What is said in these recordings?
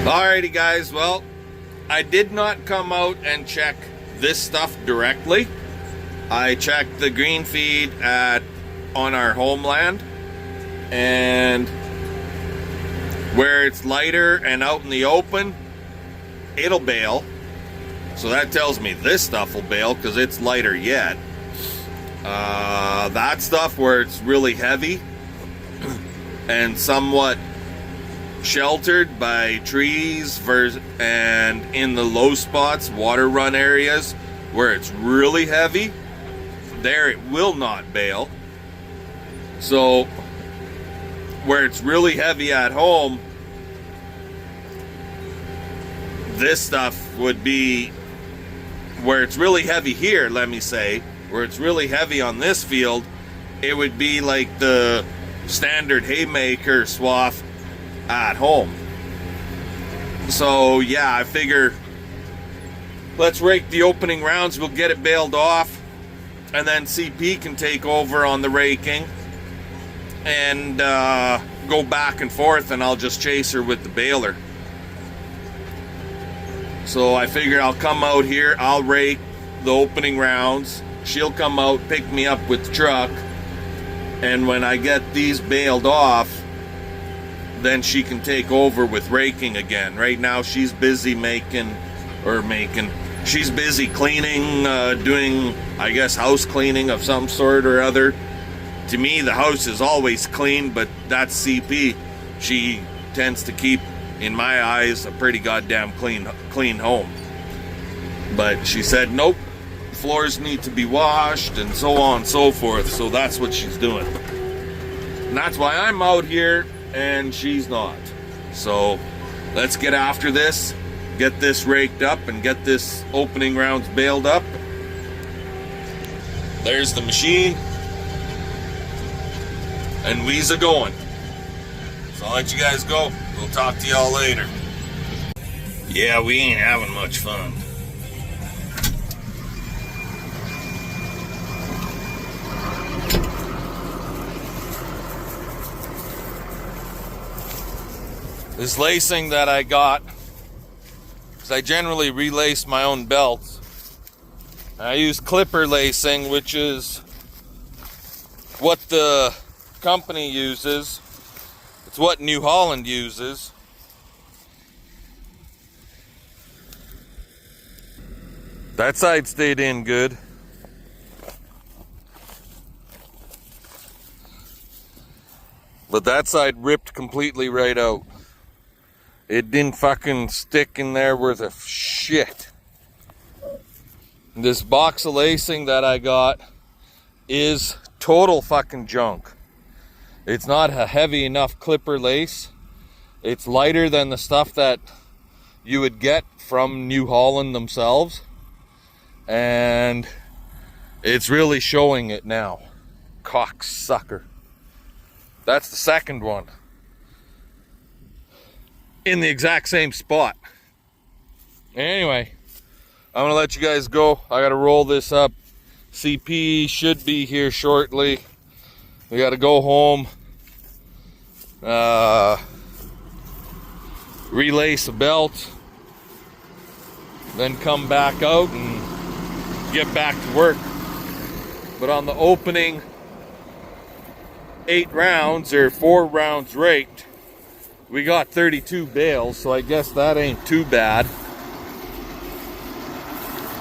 Alrighty guys, well, I did not come out and check this stuff directly. I checked the green feed on our homeland, and where it's lighter and out in the open, it'll bale. So that tells me this stuff will bale because it's lighter yet. That stuff where it's really heavy and somewhat sheltered by trees and in the low spots, water run areas where it's really heavy, there it will not bale. So where it's really heavy at home, this stuff would be where it's really heavy here, let me say, where it's really heavy on this field, it would be like the standard haymaker swath at home. So yeah, I figure let's rake the opening rounds, we'll get it baled off, and then CP can take over on the raking and go back and forth, and I'll just chase her with the baler. So I figure I'll come out here, I'll rake the opening rounds, she'll come out, pick me up with the truck, and when I get these baled off, then she can take over with raking again. Right now she's busy she's busy cleaning, doing, I guess, house cleaning of some sort or other. To me, the house is always clean, but that's CP. She tends to keep, in my eyes, a pretty goddamn clean home. But she said, nope, floors need to be washed and so on and so forth. So that's what she's doing. And that's why I'm out here and she's not. So let's get after this, get this raked up and get this opening rounds baled up. There's the machine, and we's a going. So I'll let you guys go. We'll talk to y'all later. Yeah, we ain't having much fun. This lacing that I got, because I generally relace my own belts. I use clipper lacing, which is what the company uses. It's what New Holland uses. That side stayed in good. But that side ripped completely right out. It didn't fucking stick in there worth a shit. This box of lacing that I got is total fucking junk. It's not a heavy enough clipper lace. It's lighter than the stuff that you would get from New Holland themselves. And it's really showing it now. Cocksucker. That's the second one. In the exact same spot. Anyway, I'm gonna let you guys go. I gotta roll this up. CP should be here shortly. We gotta go home, relace a belt, then come back out and get back to work. But on the opening 8 rounds, or 4 rounds raked, we got 32 bales, so I guess that ain't too bad.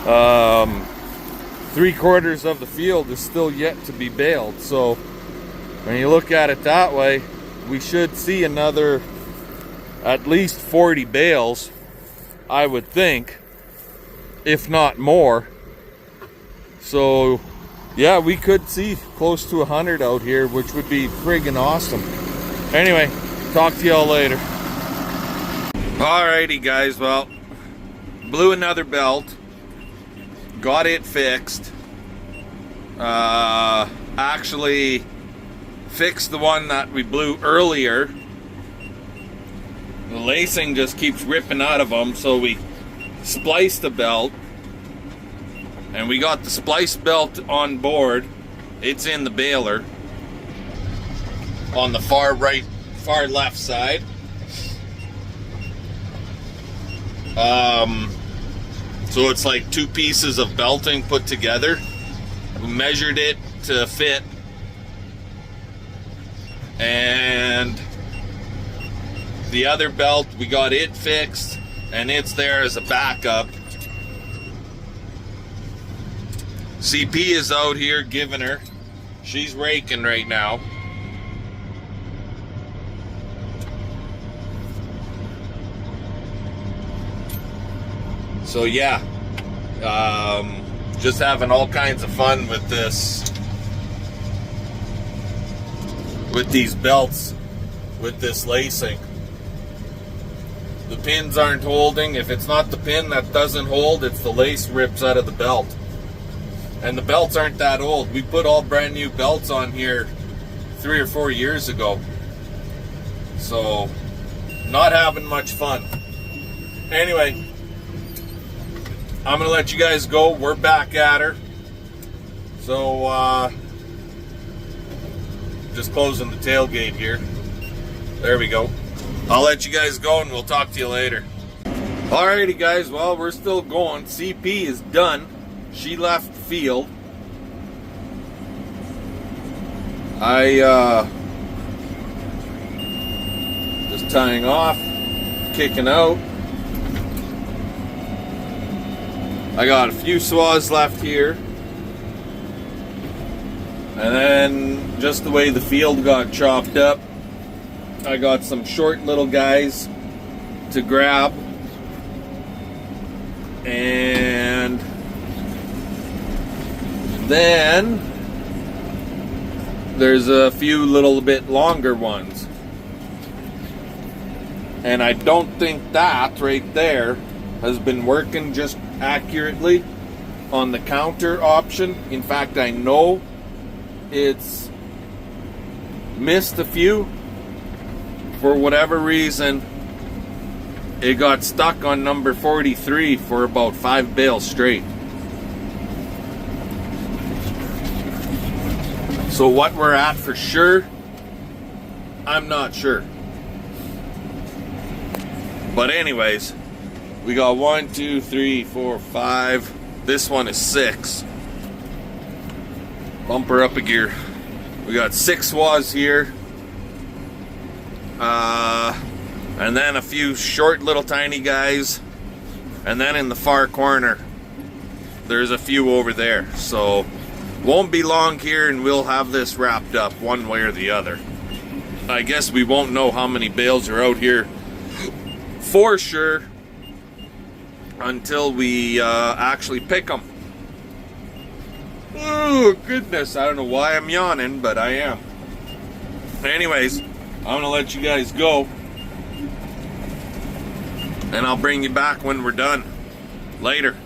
3/4 of the field is still yet to be baled, so when you look at it that way, we should see another at least 40 bales, I would think, if not more. So yeah, we could see close to 100 out here, which would be friggin' awesome. Anyway, talk to y'all later. Alrighty guys, well, blew another belt, got it fixed, actually fixed the one that we blew earlier. The lacing just keeps ripping out of them, so we spliced the belt, and we got the splice belt on board. It's in the baler on the far left side. So it's like two pieces of belting put together. We measured it to fit, and the other belt, we got it fixed, and it's there as a backup. CP is out here giving her. She's raking right now. So yeah, just having all kinds of fun with this, with these belts, with this lacing. The pins aren't holding. If it's not the pin that doesn't hold, it's the lace rips out of the belt. And the belts aren't that old. We put all brand new belts on here 3 or 4 years ago. So, not having much fun. Anyway, I'm gonna let you guys go. We're back at her. So, just closing the tailgate here. There we go. I'll let you guys go and we'll talk to you later. Alrighty guys, well, we're still going. CP is done. She left the field. Just tying off, kicking out. I got a few swaths left here. And then just the way the field got chopped up, I got some short little guys to grab. And then there's a few little bit longer ones. And I don't think that right there has been working just accurately on the counter option. In fact, I know it's missed a few. For whatever reason, it got stuck on number 43 for about 5 bales straight. So what we're at for sure, I'm not sure. But anyways, we got 1, 2, 3, 4, 5. This one is 6. Bumper up a gear. We got 6 swaths here. And then a few short little tiny guys. And then in the far corner, there's a few over there. So, won't be long here and we'll have this wrapped up one way or the other. I guess we won't know how many bales are out here for sure until we actually pick them. Oh goodness, I don't know why I'm yawning, but I am. Anyways, I'm gonna let you guys go, and I'll bring you back when we're done later.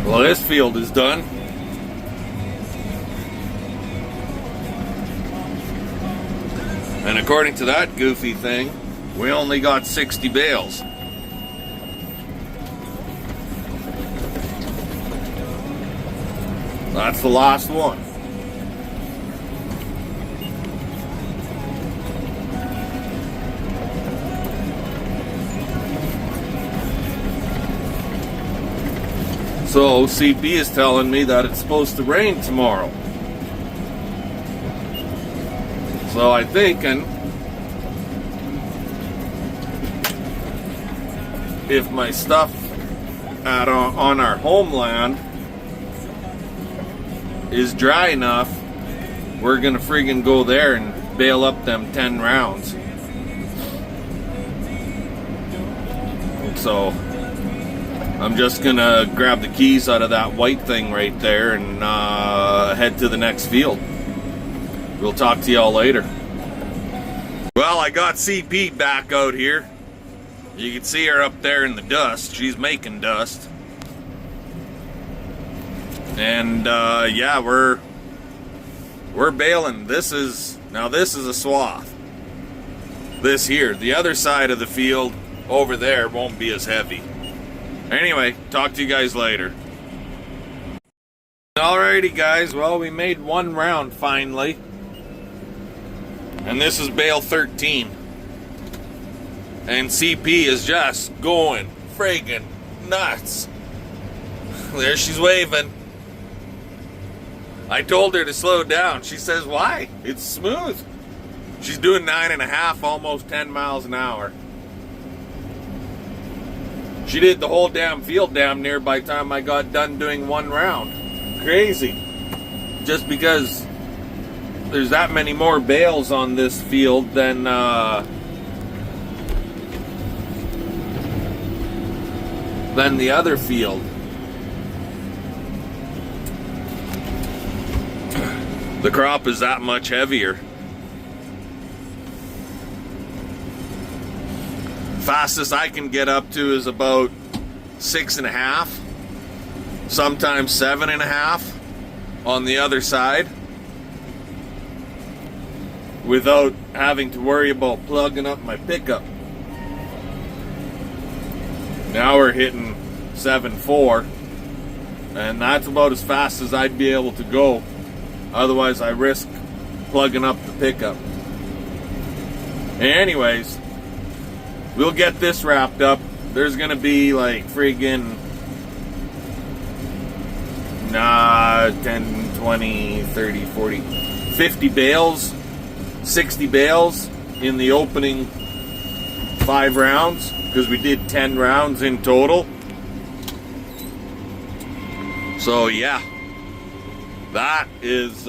Well, this field is done. And according to that goofy thing, we only got 60 bales. That's the last one. So CP is telling me that it's supposed to rain tomorrow. So I'm thinking if my stuff on our homeland is dry enough, we're gonna friggin' go there and bale up them 10 rounds. So I'm just gonna grab the keys out of that white thing right there and head to the next field. We'll talk to y'all later. Well, I got CP back out here. You can see her up there in the dust. She's making dust. And yeah, we're baling. This is a swath. This here, the other side of the field over there won't be as heavy. Anyway, talk to you guys later. Alrighty guys, well, we made one round finally. And this is bale 13. And CP is just going friggin' nuts. There she's waving. I told her to slow down. She says, why? It's smooth. She's doing 9.5, almost 10 miles an hour. She did the whole damn field damn near by the time I got done doing one round. Crazy. Just because there's that many more bales on this field than the other field. The crop is that much heavier. Fastest I can get up to is about 6.5, sometimes 7.5 on the other side, without having to worry about plugging up my pickup. Now we're hitting 7.4, and that's about as fast as I'd be able to go. Otherwise, I risk plugging up the pickup. Anyways, we'll get this wrapped up. There's gonna be like friggin' 10, 20, 30, 40, 50 bales, 60 bales in the opening 5 rounds, because we did 10 rounds in total. So yeah, that is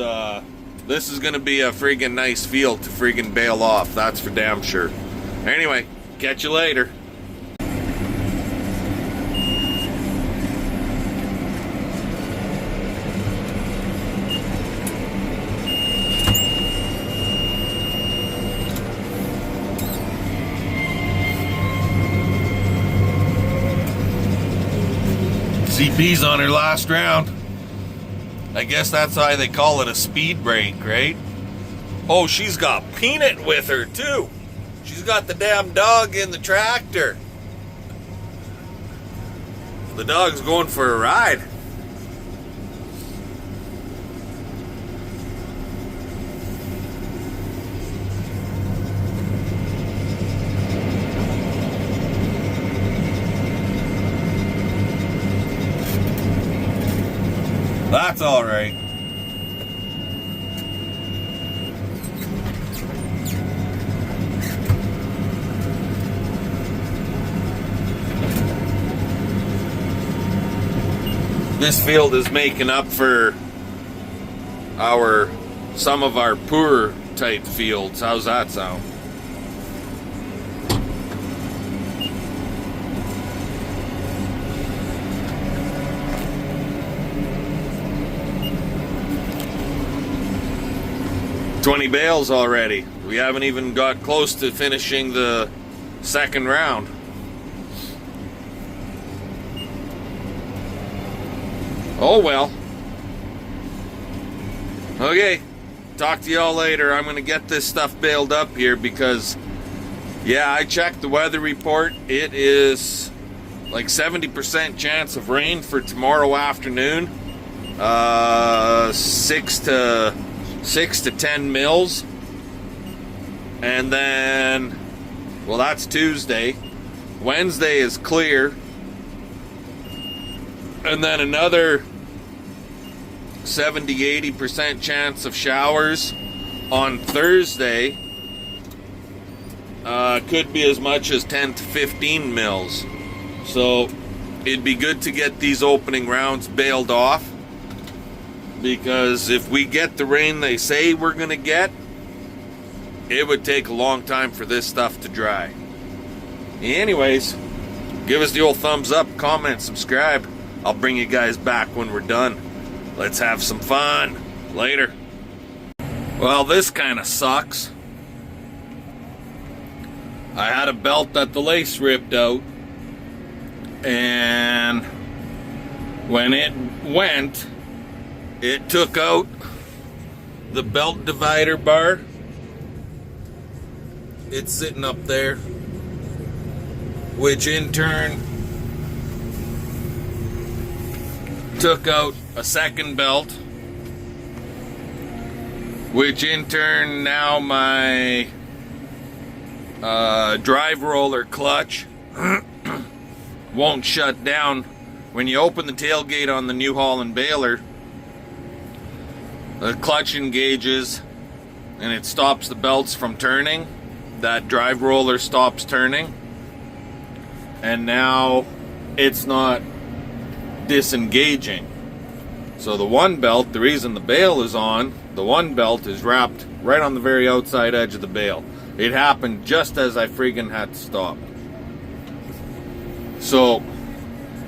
this is gonna be a friggin' nice field to friggin' bale off, that's for damn sure. Anyway, catch you later. CP's on her last round. I guess that's why they call it a speed break, right? Oh, she's got Peanut with her too. She's got the damn dog in the tractor. The dog's going for a ride. That's all right. This field is making up for some of our poorer type fields. How's that sound? $20 bales already. We haven't even got close to finishing the second round. Oh well. Okay, talk to y'all later. I'm gonna get this stuff baled up here because, yeah, I checked the weather report. It is like 70% chance of rain for tomorrow afternoon. 6 to 10 mils. And then, well, that's Tuesday. Wednesday is clear. And then another 70-80% chance of showers on Thursday. Could be as much as 10 to 15 mils. So it'd be good to get these opening rounds bailed off, because if we get the rain they say we're gonna get, it would take a long time for this stuff to dry. Anyways, give us the old thumbs up, comment, subscribe. I'll bring you guys back when we're done. Let's have some fun. Later. Well, this kind of sucks. I had a belt that the lace ripped out, and when it went, it took out the belt divider bar. It's sitting up there, which in turn took out a second belt, which in turn now my drive roller clutch won't shut down. When you open the tailgate on the New Holland Baler, the clutch engages and it stops the belts from turning. That drive roller stops turning, and now it's not disengaging. So the one belt, the reason the bail is on, the one belt is wrapped right on the very outside edge of the bail. It happened just as I friggin' had to stop. So,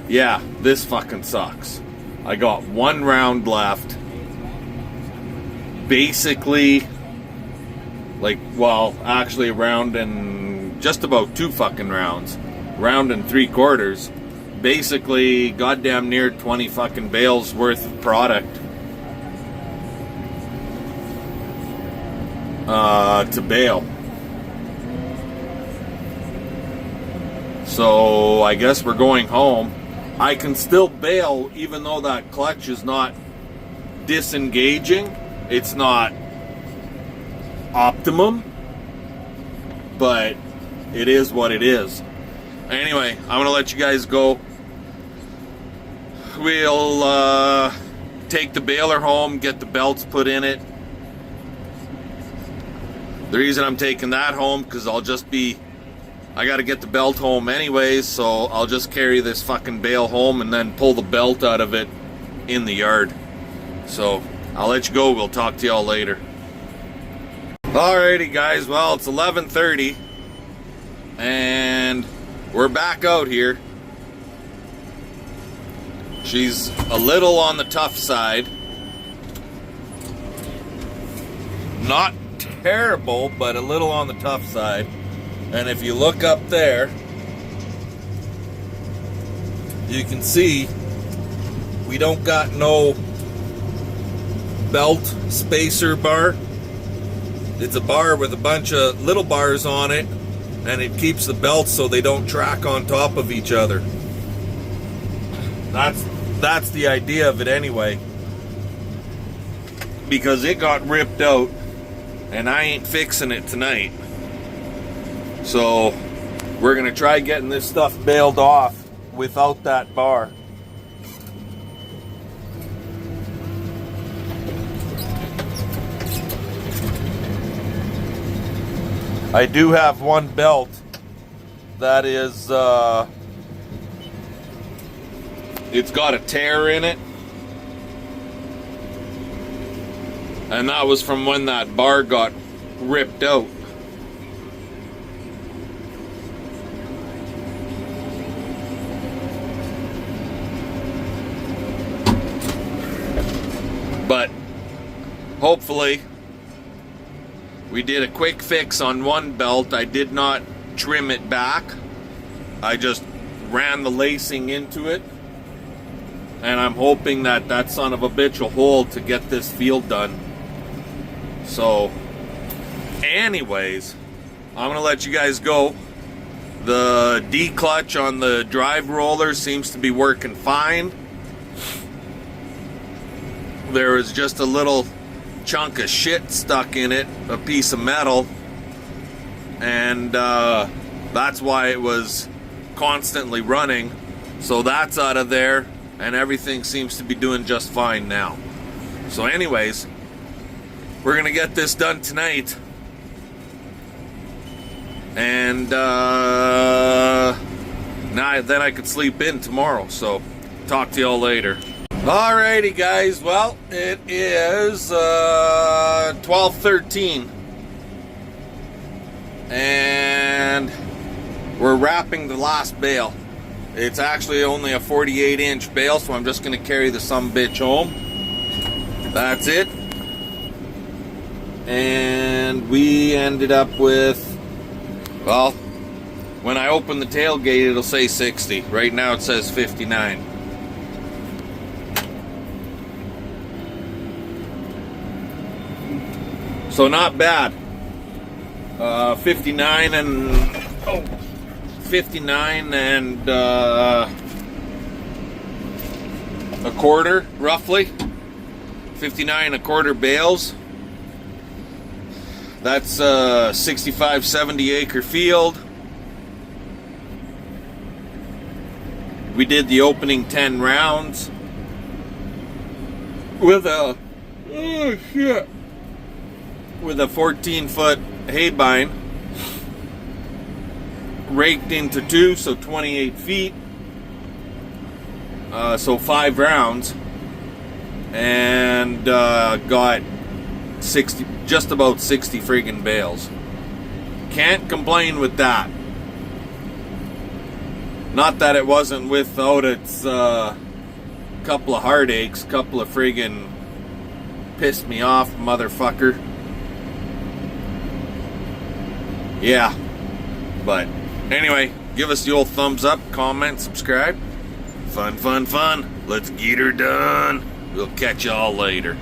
yeah, this fucking sucks. I got one round left. Basically, like, well, actually a round and just about 2 fucking rounds. Round and 3/4. Basically, goddamn near 20 fucking bales worth of product to bale. So I guess we're going home. I can still bale even though that clutch is not disengaging. It's not optimum, but it is what it is. Anyway, I'm gonna let you guys go. We'll take the baler home, get the belts put in it. The reason I'm taking that home, because I gotta get the belt home anyways, so I'll just carry this fucking bale home and then pull the belt out of it in the yard. So I'll let you go. We'll talk to y'all later. Alrighty guys, well, it's 11:30 and we're back out here. She's a little on the tough side. Not terrible, but a little on the tough side. And if you look up there, you can see we don't got no belt spacer bar. It's a bar with a bunch of little bars on it, and it keeps the belts so they don't track on top of each other. That's the idea of it anyway. Because it got ripped out, and I ain't fixing it tonight. So we're gonna try getting this stuff bailed off without that bar. I do have one belt that is, it's got a tear in it. And that was from when that bar got ripped out. But hopefully we did a quick fix on one belt. I did not trim it back. I just ran the lacing into it. And I'm hoping that that son of a bitch will hold to get this field done. So, anyways, I'm going to let you guys go. The D-clutch on the drive roller seems to be working fine. There was just a little chunk of shit stuck in it, a piece of metal, and that's why it was constantly running. So that's out of there, and everything seems to be doing just fine now. So anyways, we're gonna get this done tonight, and then I could sleep in tomorrow. So talk to y'all later. Alrighty guys, well, it is 12:13 and we're wrapping the last bale. It's actually only a 48-inch bale, so I'm just going to carry the sumbitch home. That's it. And we ended up with, well, when I open the tailgate it'll say 60. Right now it says 59. So not bad. 59 and a quarter, roughly. 59 and a quarter bales. That's a 65, 70 acre field. We did the opening 10 rounds with a, oh shit, with a 14-foot hay bine, raked into two, so 28 feet, so 5 rounds, and got 60, just about 60 friggin' bales. Can't complain with that. Not that it wasn't without its couple of heartaches, couple of friggin' pissed me off, motherfucker. Yeah. But anyway, give us the old thumbs up, comment, subscribe. Fun, fun, fun. Let's get her done. We'll catch y'all later.